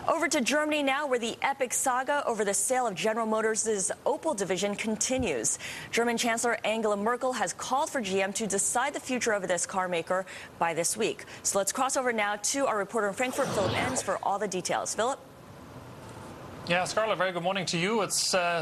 Over to Germany now, where the epic saga over the sale of General Motors' Opel division continues. German Chancellor Angela Merkel has called for GM to decide the future of this car maker by this week. So let's cross over now to our reporter in Frankfurt, Philip Enns, for all the details. Philip? Yeah, Scarlett, very good morning to you. It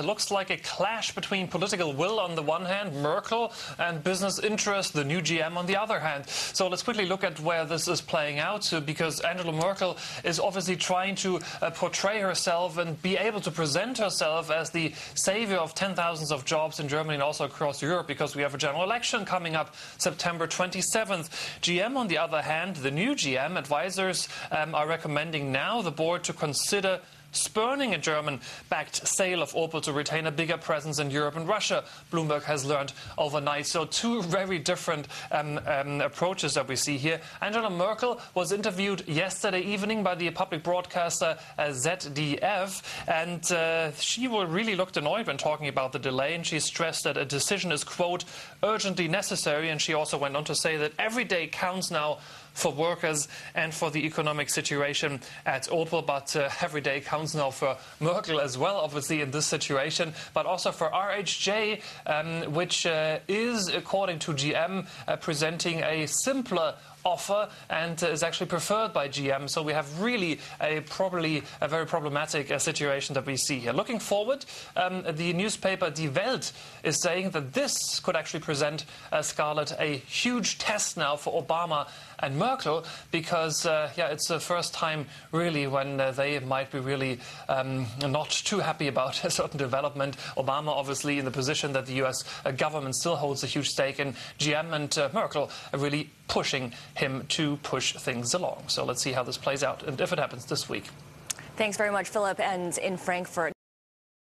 looks like a clash between political will on the one hand, Merkel, and business interest, the new GM, on the other hand. So let's quickly look at where this is playing out, because Angela Merkel is obviously trying to portray herself and be able to present herself as the savior of 10,000s of jobs in Germany and also across Europe, because we have a general election coming up September 27th. GM, on the other hand, the new GM, advisors are recommending now the board to consider spurning a German-backed sale of Opel to retain a bigger presence in Europe and Russia, Bloomberg has learned overnight. So two very different approaches that we see here. Angela Merkel was interviewed yesterday evening by the public broadcaster ZDF, and she really looked annoyed when talking about the delay, and she stressed that a decision is, quote, urgently necessary, and she also went on to say that every day counts now for workers and for the economic situation at Opel, but every day counts now for Merkel as well, obviously, in this situation, but also for RHJ, which is, according to GM, presenting a simpler offer and is actually preferred by GM. So we have really probably a very problematic situation that we see here. Looking forward, the newspaper Die Welt is saying that this could actually present, Scarlett, a huge test now for Obama and Merkel, because it's the first time really when they might be really not too happy about a certain development. Obama obviously in the position that the US government still holds a huge stake in. GM and Merkel are really pushing him to push things along. So let's see how this plays out and if it happens this week. Thanks very much, Philip. And in Frankfurt.